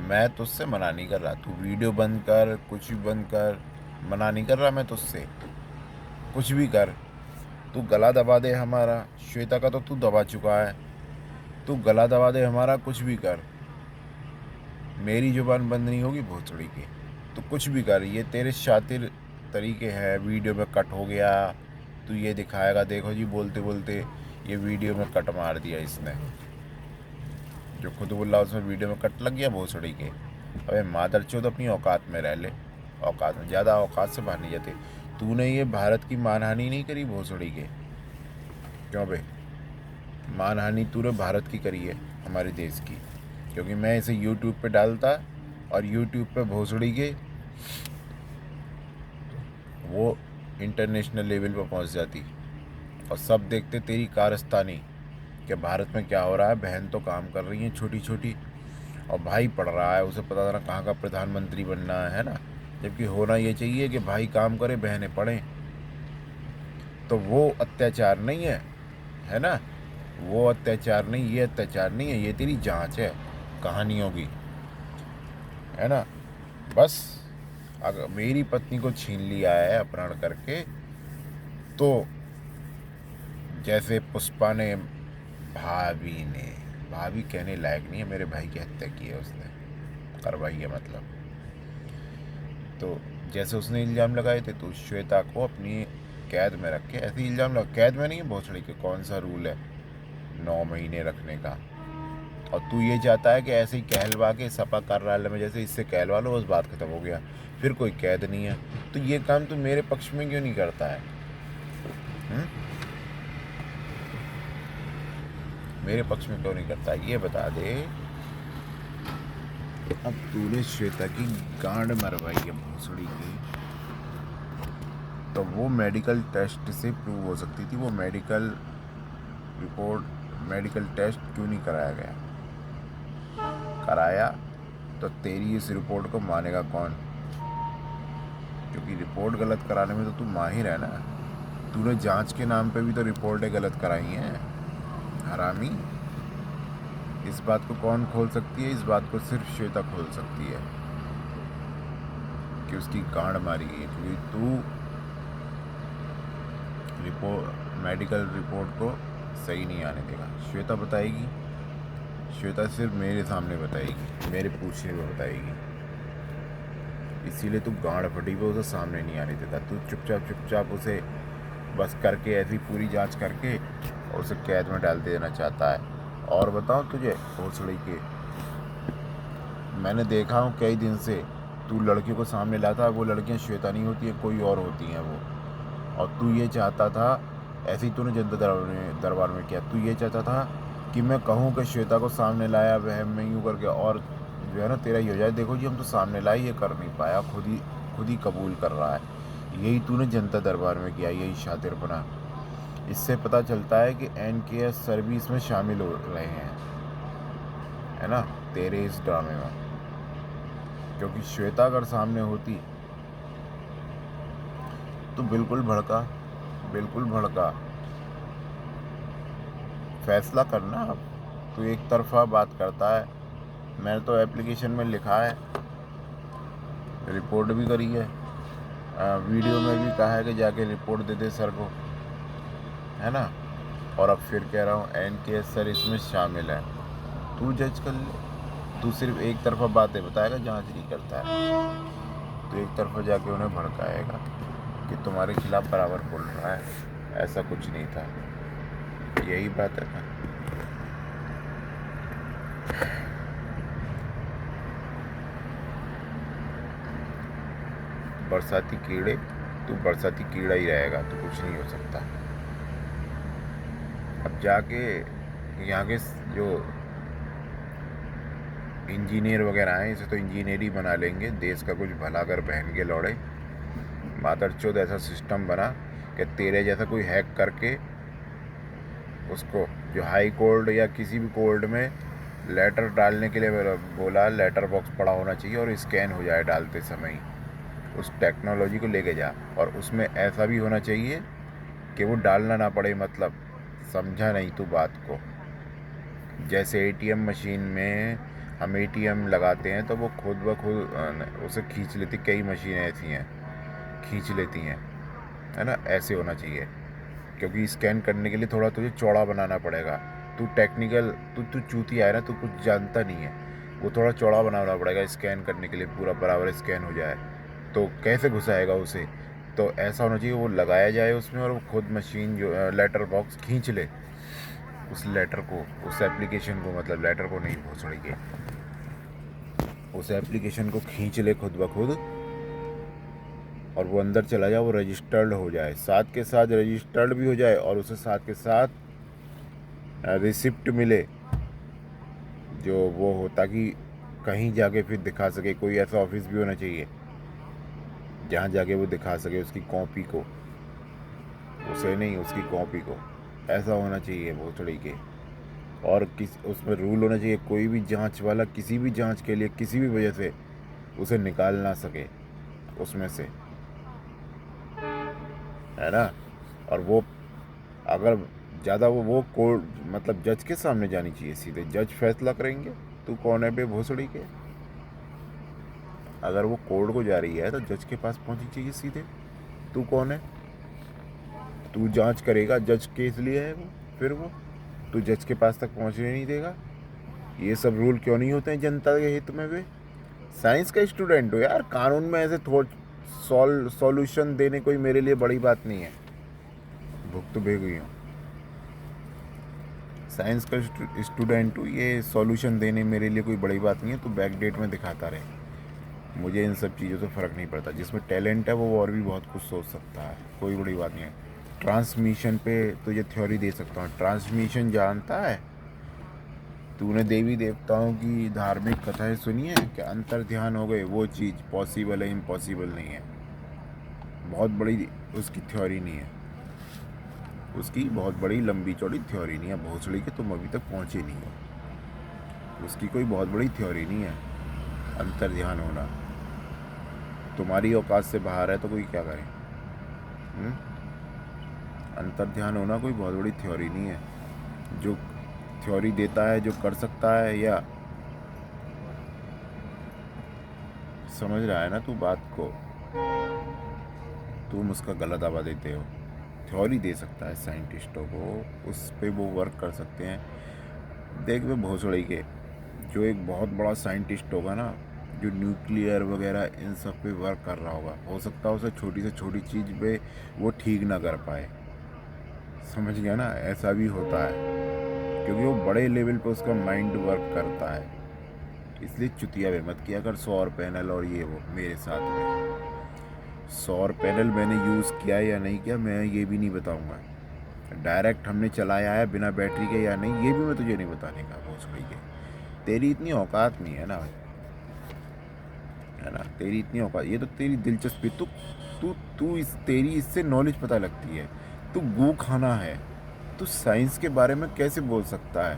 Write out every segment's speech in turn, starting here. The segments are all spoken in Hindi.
मैं तुझसे मना नहीं कर रहा, तू वीडियो बंद कर, कुछ भी बंद कर, मना नहीं कर रहा मैं तुझसे। कुछ भी कर, तू गला दबा दे हमारा, श्वेता का तो तू दबा चुका है। तू गला दबा दे हमारा, कुछ भी कर, मेरी जुबान बंद नहीं होगी भोसड़ी की। तू कुछ भी कर, ये तेरे शातिर तरीके हैं। वीडियो में कट हो गया, तू ये दिखाएगा, देखो जी बोलते बोलते ये वीडियो में कट मार दिया इसने। जो खुद बोला उसमें वीडियो में कट लग गया भोसड़ी के। अबे मादरचोद, अपनी औकात में रह ले। औकात में, ज़्यादा औकात से बाहर नहीं जाते। तूने ये भारत की मानहानि नहीं करी भोसड़ी के? क्यों बे? मानहानि तूने भारत की करी है, हमारे देश की। क्योंकि मैं इसे यूट्यूब पे डालता और यूट्यूब पे भोसड़ी के वो इंटरनेशनल लेवल पर पहुंच जाती और सब देखते तेरी कारस्तानी कि भारत में क्या हो रहा है। बहन तो काम कर रही हैं छोटी छोटी और भाई पढ़ रहा है, उसे पता था ना कहाँ का प्रधानमंत्री बनना है ना। जबकि होना ये चाहिए कि भाई काम करे, बहनें पढ़ें। तो वो अत्याचार नहीं है ना? वो अत्याचार नहीं, ये अत्याचार नहीं है, ये तेरी जांच है कहानियों की, है ना? बस अगर मेरी पत्नी को छीन लिया है अपहरण करके, तो जैसे पुष्पा ने, भाभी ने, भाभी कहने लायक नहीं है, मेरे भाई की हत्या की है उसने, करवाई है मतलब। तो जैसे उसने इल्ज़ाम लगाए थे, तो श्वेता को अपनी कैद में रख के ऐसे इल्ज़ाम लगा। कैद में नहीं है भोसड़ी के, कौन सा रूल है 9 महीने रखने का? और तू ये चाहता है कि ऐसे ही कहलवा के सपा कार्यालय में जैसे इससे कहलवा लो, बस बात खत्म हो गया, फिर कोई कैद नहीं है। तो ये काम तू मेरे पक्ष में क्यों नहीं करता है? हुँ? मेरे पक्ष में क्यों नहीं करता, ये बता दे। अब तूने श्वेता की गांड मरवाई है भोसड़ी की, तो वो मेडिकल टेस्ट से प्रूव हो सकती थी। वो मेडिकल रिपोर्ट, मेडिकल टेस्ट क्यों नहीं कराया गया? कराया तो तेरी इस रिपोर्ट को मानेगा कौन? क्योंकि रिपोर्ट गलत कराने में तो तू माहिर है ना। तूने जांच के नाम पे भी तो रिपोर्टें गलत कराई हैं, हरामी। इस बात को कौन खोल सकती है? इस बात को सिर्फ श्वेता खोल सकती है कि उसकी गांड मारी गई है। क्योंकि तू मेडिकल रिपोर्ट को सही नहीं आने देगा। श्वेता बताएगी, श्वेता सिर्फ मेरे सामने बताएगी, मेरे पूछने में बताएगी। इसीलिए तू गांड फटी पे उसे सामने नहीं आने देता। तू चुपचाप चुपचाप उसे बस करके, ऐसी पूरी जांच करके और उसे कैद में डाल देना चाहता है। और बताऊं तुझे भोसड़ी के, मैंने देखा हूँ कई दिन से तू लड़कियों को सामने लाता है, वो लड़कियाँ श्वेता नहीं होती हैं, कोई और होती हैं वो। और तू ये चाहता था, ऐसे ही तूने जनता दरबार में किया, तू ये चाहता था कि मैं कहूँ कि श्वेता को सामने लाया वह मैं यूँ करके, और जो है ना तेरा ही हो जाए। देखो जी हम तो सामने लाए, ये कर नहीं पाया, खुद ही कबूल कर रहा है। यही तूने जनता दरबार में किया, यही शातिरपना। इससे पता चलता है कि NKS सर्विस में शामिल हो रहे हैं, है ना, तेरे इस ड्रामे में। क्योंकि श्वेता अगर सामने होती तो बिल्कुल भड़का, बिल्कुल भड़का। फैसला करना अब। तो एक तरफा बात करता है। मैंने तो एप्लीकेशन में लिखा है, रिपोर्ट भी करी है, वीडियो में भी कहा है कि जाके रिपोर्ट दे दे सर को, है ना। और अब फिर कह रहा हूँ NKS सर इसमें शामिल है। तू जज कर ले। तू सिर्फ एक तरफा बातें बताएगा, जांच नहीं करता है। तो एक तरफा जाके उन्हें भड़काएगा कि तुम्हारे खिलाफ बराबर बोल रहा है, ऐसा कुछ नहीं था। यही बात है ना। बरसाती कीड़े, तू बरसाती कीड़ा ही रहेगा, तो कुछ नहीं हो सकता। अब जाके यहाँ के जो इंजीनियर वगैरह हैं, इसे तो इंजीनियर ही बना लेंगे, देश का कुछ भला कर बहन के लौड़े। मादरचोद ऐसा सिस्टम बना कि तेरे जैसा कोई हैक करके उसको, जो हाई कोर्ट या किसी भी कोर्ट में लेटर डालने के लिए बोला, लेटर बॉक्स पड़ा होना चाहिए और स्कैन हो जाए डालते समय ही। उस टेक्नोलॉजी को लेके जा, और उसमें ऐसा भी होना चाहिए कि वो डालना ना पड़े। मतलब समझा नहीं तू बात को? जैसे ATM मशीन में हम एटीएम लगाते हैं तो वो खुद ब खुद उसे खींच लेती, कई मशीनें ऐसी हैं खींच लेती हैं, है ना। ऐसे होना चाहिए, क्योंकि स्कैन करने के लिए थोड़ा तुझे चौड़ा बनाना पड़ेगा। तू टेक्निकल, तू चूतिया है ना, तू कुछ जानता नहीं है। वो थोड़ा चौड़ा बनाना पड़ेगा स्कैन करने के लिए, पूरा बराबर स्कैन हो जाए। तो कैसे घुसाएगा उसे? तो ऐसा होना चाहिए वो लगाया जाए उसमें, और वो खुद मशीन जो लेटर बॉक्स खींच ले उस लेटर को, उस एप्लीकेशन को, मतलब लेटर को नहीं, भोसड़ी के, उस एप्लीकेशन को खींच ले खुद ब खुद, और वो अंदर चला जाए, वो रजिस्टर्ड हो जाए, साथ के साथ रजिस्टर्ड भी हो जाए, और उसे साथ के साथ रिसिप्ट मिले जो वो हो, ताकि कहीं जाके फिर दिखा सके। कोई ऐसा ऑफिस भी होना चाहिए जहाँ जाके वो दिखा सके उसकी कॉपी को, उसे नहीं, उसकी कॉपी को। ऐसा होना चाहिए वो थोड़ी के। और किस उसमें रूल होना चाहिए, कोई भी जांच वाला किसी भी जांच के लिए किसी भी वजह से उसे निकाल ना सके उसमें से, है ना। और वो अगर ज़्यादा वो कोर्ट, मतलब जज के सामने जानी चाहिए, सीधे जज फैसला करेंगे। तू कौन है बे भोसड़ी के? अगर वो कोर्ट को जा रही है तो जज के पास पहुंचनी चाहिए सीधे। तू कौन है? तू जांच करेगा, जज केस लिए है वो, फिर वो तू जज के पास तक पहुंचने नहीं देगा। ये सब रूल क्यों नहीं होते हैं जनता के हित में वे? साइंस का स्टूडेंट हो यार, कानून में ऐसे थोड़ सॉल्यूशन देने कोई मेरे लिए बड़ी बात नहीं है। भुगत भेग गई हूँ, साइंस का स्टूडेंट हूँ, ये सॉल्यूशन देने मेरे लिए कोई बड़ी बात नहीं है। तो बैक डेट में दिखाता रहे, मुझे इन सब चीज़ों से फ़र्क नहीं पड़ता। जिसमें टैलेंट है वो और भी बहुत कुछ सोच सकता है, कोई बड़ी बात नहीं है। ट्रांसमिशन पे तो ये थ्योरी दे सकता हूँ। ट्रांसमिशन जानता है? तूने देवी देवताओं की धार्मिक कथाएं सुनी है कि अंतर ध्यान हो गए, वो चीज़ पॉसिबल है, इम्पॉसिबल नहीं है। बहुत बड़ी उसकी थ्योरी नहीं है, उसकी बहुत बड़ी लंबी चौड़ी थ्योरी नहीं है। भोसड़ी के तुम अभी तक पहुँचे नहीं हो, उसकी कोई बहुत बड़ी थ्योरी नहीं है अंतर ध्यान होना। तुम्हारी औकात से बाहर है तो कोई क्या करे। अंतर ध्यान होना कोई बहुत बड़ी थ्योरी नहीं है। जो थ्योरी देता है, जो कर सकता है, या समझ रहा है ना तू बात को? तुम उसका गला दबा देते हो। थ्योरी दे सकता है साइंटिस्टों को, उस पे वो वर्क कर सकते हैं। देख वे भोसड़ी के, जो एक बहुत बड़ा साइंटिस्ट होगा ना, जो न्यूक्लियर वगैरह इन सब पे वर्क कर रहा होगा, हो सकता है उसे छोटी से छोटी चीज़ पे वो ठीक ना कर पाए। समझ गया ना? ऐसा भी होता है, क्योंकि वो बड़े लेवल पे उसका माइंड वर्क करता है। इसलिए चुतिया वे मत किया कर सौर पैनल और ये वो मेरे साथ में। सौर पैनल मैंने यूज़ किया या नहीं किया मैं ये भी नहीं बताऊंगा। डायरेक्ट हमने चलाया है बिना बैटरी के या नहीं, ये भी मैं तुझे नहीं बताने का भोसड़ी के। तेरी इतनी औकात नहीं है ना, है ना, तेरी इतनी औकात, ये तो तेरी दिलचस्पी। तू तू तू इस तेरी इससे नॉलेज पता लगती है। तू गू खाना है, तू साइंस के बारे में कैसे बोल सकता है?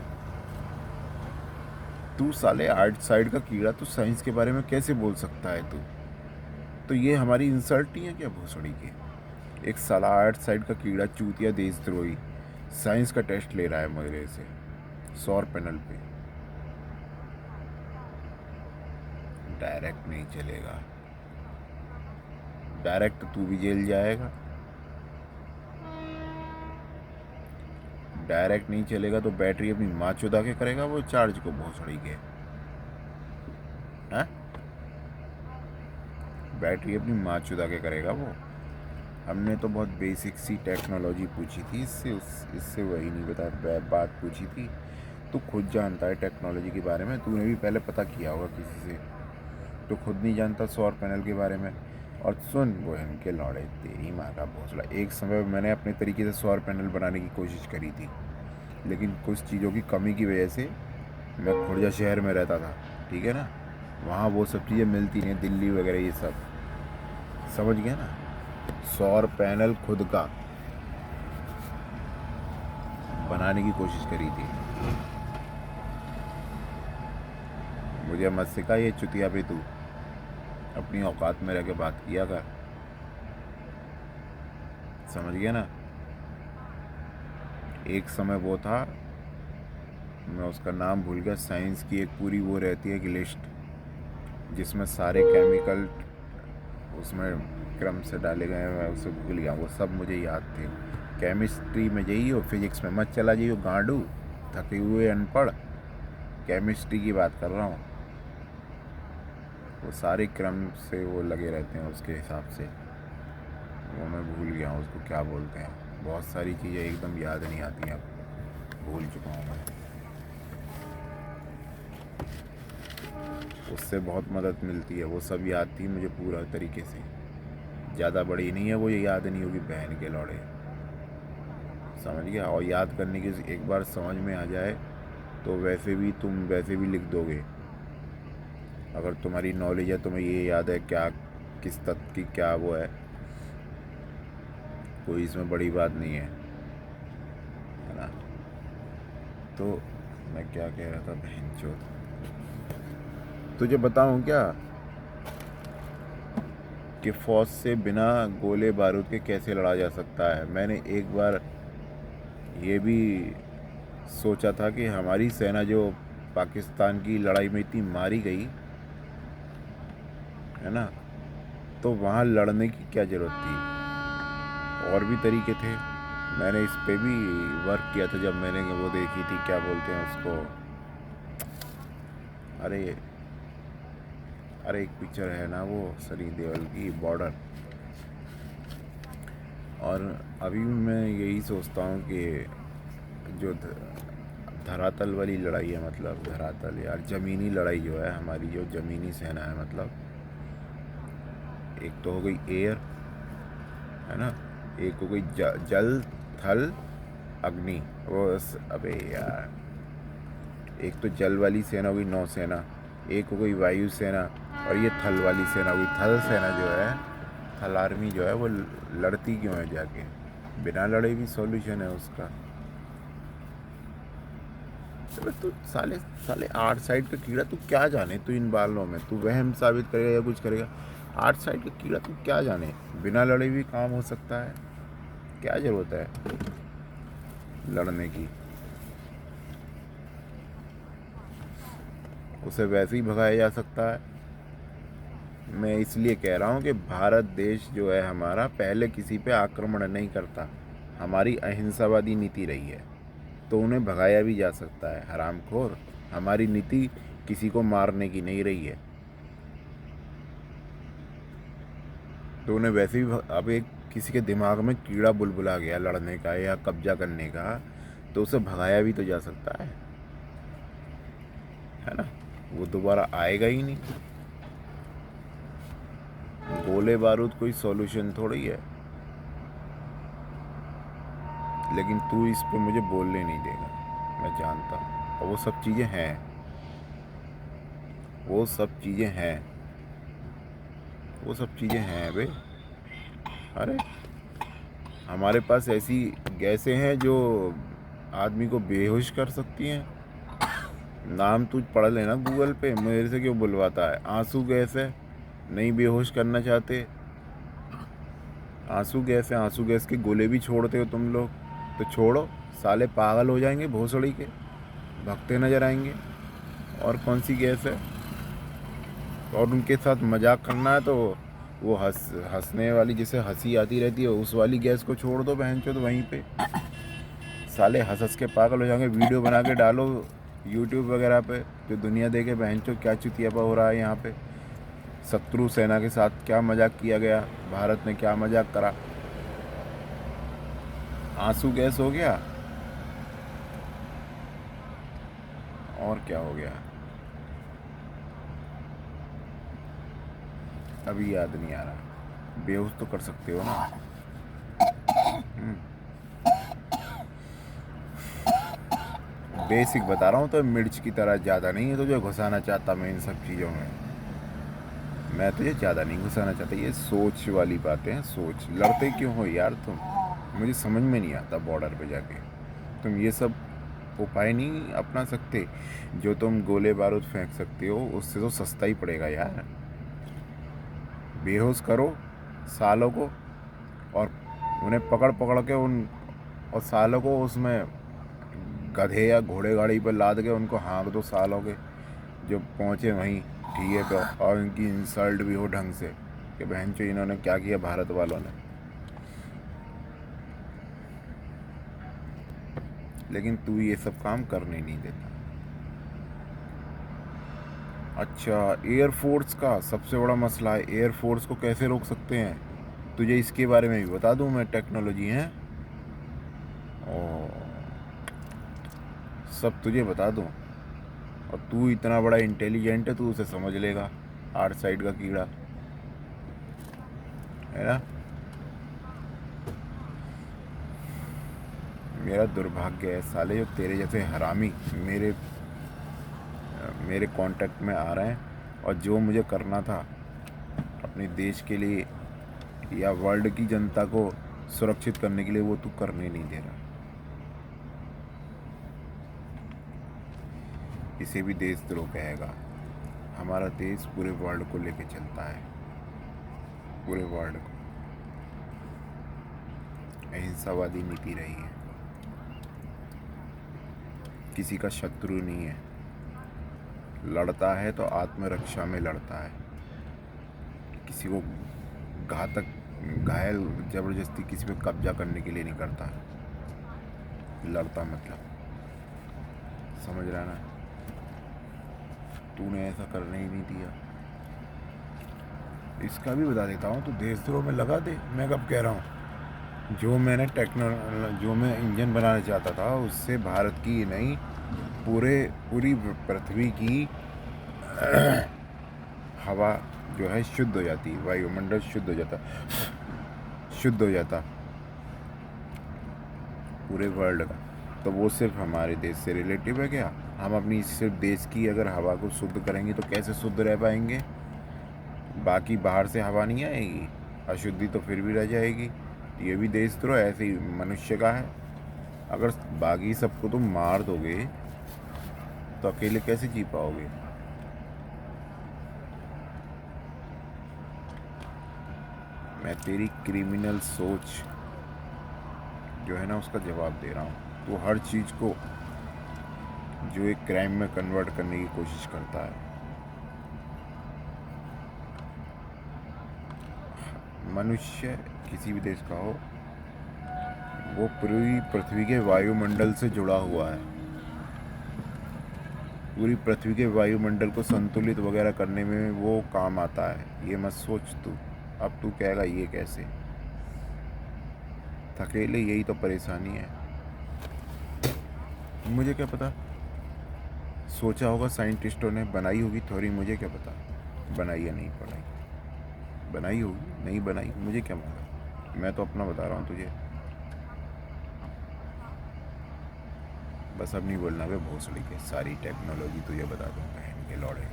तू साले आर्ट साइड का कीड़ा, तू साइंस के बारे में कैसे बोल सकता है तू? तो ये हमारी इंसल्ट नहीं है क्या भोसड़ी के? एक साला आर्ट साइड का कीड़ा, चूतिया, देशद्रोही साइंस का टेस्ट ले रहा है मेरे से सौर पैनल पे। डायरेक्ट नहीं चलेगा, डायरेक्ट तू भी जेल जाएगा। डायरेक्ट नहीं चलेगा तो बैटरी अपनी माँ चुदा के करेगा वो चार्ज को भोसड़ी के, हैं? बैटरी अपनी माँ चुदा के करेगा वो। हमने तो बहुत बेसिक सी टेक्नोलॉजी पूछी थी इससे, इससे वही नहीं बता बात पूछी थी। तू खुद जानता है टेक्नोलॉजी के बारे में, तूने भी पहले पता किया होगा किसी से। तो खुद नहीं जानता सौर पैनल के बारे में। और सुन बहन के लौड़े, तेरी माँ का भोसड़ा, एक समय मैंने अपने तरीके से सौर पैनल बनाने की कोशिश करी थी, लेकिन कुछ चीज़ों की कमी की वजह से मैं खुर्जा शहर में रहता था, ठीक है ना, वहाँ वो सब चीज़ें मिलती नहीं, दिल्ली वगैरह ये सब, समझ गया ना। सौर पैनल खुद का बनाने की कोशिश करी थी। मुझे मत सिखा ये चुतिया पे, तू अपनी औकात में रह के बात किया कर, समझ गया ना। एक समय वो था मैं उसका नाम भूल गया। साइंस की एक पूरी वो रहती है कि लिस्ट, जिसमें सारे केमिकल उसमें क्रम से डाले गए हैं। मैं उसे भूल गया, वो सब मुझे याद थे। केमिस्ट्री में जाइए, फिजिक्स में मत चला जाइए गांडू, थके हुए अनपढ़। केमिस्ट्री की बात कर रहा हूँ। वो सारे क्रम से वो लगे रहते हैं उसके हिसाब से। वो मैं भूल गया हूँ उसको क्या बोलते हैं। बहुत सारी चीज़ें एकदम याद नहीं आती हैं, अब भूल चुका हूँ मैं। उससे बहुत मदद मिलती है, वो सब याद थी मुझे पूरा तरीके से। ज़्यादा बड़ी नहीं है वो, ये याद नहीं होगी बहन के लौड़े, समझ गया। और याद करने की एक बार समझ में आ जाए तो वैसे भी तुम वैसे भी लिख दोगे। अगर तुम्हारी नॉलेज है, तुम्हें ये याद है क्या, किस तत्व की क्या वो है, कोई इसमें बड़ी बात नहीं है ना। तो मैं क्या कह रहा था, बहन चोद, तुझे बताऊं क्या कि फौज से बिना गोले बारूद के कैसे लड़ा जा सकता है। मैंने एक बार ये भी सोचा था कि हमारी सेना जो पाकिस्तान की लड़ाई में इतनी मारी गई है ना, तो वहाँ लड़ने की क्या ज़रूरत थी, और भी तरीके थे। मैंने इस पे भी वर्क किया था जब मैंने वो देखी थी, क्या बोलते हैं उसको, अरे अरे एक पिक्चर है ना वो सनी देओल की, बॉर्डर। और अभी मैं यही सोचता हूँ कि जो धरातल वाली लड़ाई है, मतलब धरातल यार, ज़मीनी लड़ाई जो है हमारी, जो ज़मीनी सेना है, मतलब एक तो हो गई एयर, है ना, एक हो गई जल थल अग्नि, अबे यार, एक तो जल वाली सेना हो गई नौसेना, एक हो गई वायु सेना, और ये थल वाली सेना हो गई। थल सेना जो है, थल आर्मी जो है, वो लड़ती क्यों है जाके, बिना लड़े भी सॉल्यूशन है उसका। चलो तू साले साले 8 साइड का कीड़ा, तू क्या जाने, तू इन बालों में तू वहम साबित करेगा या कुछ करेगा। 8 साइड का कीड़ा, तू क्या जाने, बिना लड़े भी काम हो सकता है। क्या ज़रूरत है लड़ने की, उसे वैसे ही भगाया जा सकता है। मैं इसलिए कह रहा हूँ कि भारत देश जो है हमारा, पहले किसी पे आक्रमण नहीं करता, हमारी अहिंसावादी नीति रही है, तो उन्हें भगाया भी जा सकता है। हरामखोर, हमारी नीति किसी को मारने की नहीं रही है, तो उन्हें वैसे भी अब एक किसी के दिमाग में कीड़ा बुलबुला गया लड़ने का या कब्जा करने का, तो उसे भगाया भी तो जा सकता है ना। वो दोबारा आएगा ही नहीं। गोले बारूद कोई सॉल्यूशन थोड़ी है, लेकिन तू इस पे मुझे बोलने नहीं देगा, मैं जानता हूँ। और वो सब चीज़ें हैं, वो सब चीज़ें हैं, वो सब चीज़ें हैं बे। अरे हमारे पास ऐसी गैसें हैं जो आदमी को बेहोश कर सकती हैं। नाम तू पढ़ लेना गूगल पे, मेरे से क्यों बुलवाता है। आंसू गैस है, नहीं बेहोश करना चाहते, आंसू गैस है। आंसू गैस के गोले भी छोड़ते हो तुम लोग, तो छोड़ो, साले पागल हो जाएंगे भोसड़ी के, भगते नजर आएंगे। और कौन सी गैस है, और उनके साथ मजाक करना है तो वो हंसने वाली, जिसे हंसी आती रहती है, उस वाली गैस को छोड़ दो बहन चो, तो वहीं पे साले हंस हंस के पागल हो जाएंगे। वीडियो बना के डालो यूट्यूब वगैरह पे, जो दुनिया देखे बहन चो क्या चुतियापा हो रहा है यहाँ पे। शत्रु सेना के साथ क्या मजाक किया गया, भारत ने क्या मजाक करा। आंसू गैस हो गया, और क्या हो गया, अभी याद नहीं आ रहा। बेहोश तो कर सकते हो ना। बेसिक बता रहा हूँ, तो मिर्च की तरह ज़्यादा नहीं है तुझे घुसाना चाहता मैं इन सब चीज़ों में। मैं तुझे ज़्यादा नहीं घुसाना चाहता, ये सोच वाली बातें हैं, सोच। लड़ते क्यों हो यार तुम, मुझे समझ में नहीं आता। बॉर्डर पे जाके तुम ये सब उपाय नहीं अपना सकते, जो तुम गोले बारूद फेंक सकते हो, उससे तो सस्ता ही पड़ेगा यार। बेहोश करो सालों को, और उन्हें पकड़ पकड़ के उन, और सालों को उसमें गधे या घोड़े गाड़ी पर लाद के उनको हाँक दो सालों के, जो पहुँचे वहीं ठीक है पे, और इनकी इंसल्ट भी हो ढंग से कि बहन चो इन्होंने क्या किया भारत वालों ने। लेकिन तू ये सब काम करने नहीं देता। अच्छा, एयरफोर्स का सबसे बड़ा मसला है, एयरफोर्स को कैसे रोक सकते हैं, तुझे इसके बारे में भी बता दूं मैं। टेक्नोलॉजी है और सब तुझे बता दूं, और तू इतना बड़ा इंटेलिजेंट है, तू उसे समझ लेगा, आर्ट साइड का कीड़ा है ना। मेरा दुर्भाग्य है साले, जो तेरे जैसे हरामी मेरे कांटेक्ट में आ रहे हैं, और जो मुझे करना था अपने देश के लिए या वर्ल्ड की जनता को सुरक्षित करने के लिए, वो तू करने नहीं दे रहा। इसे भी देशद्रोह कहेगा। हमारा देश पूरे वर्ल्ड को लेके चलता है, पूरे वर्ल्ड को। अहिंसावादी नीति रही है, किसी का शत्रु नहीं है, लड़ता है तो आत्मरक्षा में लड़ता है, किसी को घातक घायल जबरदस्ती किसी पे कब्जा करने के लिए नहीं करता है। लड़ता मतलब समझ रहा ना। तूने ऐसा करने ही नहीं दिया। इसका भी बता देता हूँ, तो देशद्रोह में लगा दे। मैं कब कह रहा हूँ, जो मैं इंजन बनाना चाहता था, उससे भारत की नहीं पूरी पृथ्वी की हवा जो है शुद्ध हो जाती, वायुमंडल शुद्ध हो जाता पूरे वर्ल्ड का। तो वो सिर्फ हमारे देश से रिलेटिव है क्या? हम अपनी सिर्फ देश की अगर हवा को शुद्ध करेंगे तो कैसे शुद्ध रह पाएंगे? बाकी बाहर से हवा नहीं आएगी, अशुद्धि तो फिर भी रह जाएगी। ये भी देशद्रोह ऐसे ही मनुष्य का है। अगर बाकी सबको तुम मार दोगे तो अकेले कैसे जी पाओगे? मैं तेरी क्रिमिनल सोच जो है ना, उसका जवाब दे रहा हूँ। वो हर चीज़ को जो एक क्राइम में कन्वर्ट करने की कोशिश करता है। मनुष्य किसी भी देश का हो, वो पूरी पृथ्वी के वायुमंडल से जुड़ा हुआ है। पूरी पृथ्वी के वायुमंडल को संतुलित वगैरह करने में वो काम आता है। ये मत सोच तू। अब तू कहेगा ये कैसे? अकेले यही तो परेशानी है। मुझे क्या पता, सोचा होगा साइंटिस्टों ने, बनाई होगी थ्योरी, मुझे क्या पता बनाई या नहीं बनाई। बनाई होगी, नहीं बनाई, मुझे क्या पता। मैं तो अपना बता रहा हूँ तुझे। बस अब नहीं बोलना बे भोसड़ी के, सारी टेक्नोलॉजी तुझे बता दूँ बहन के लौड़े।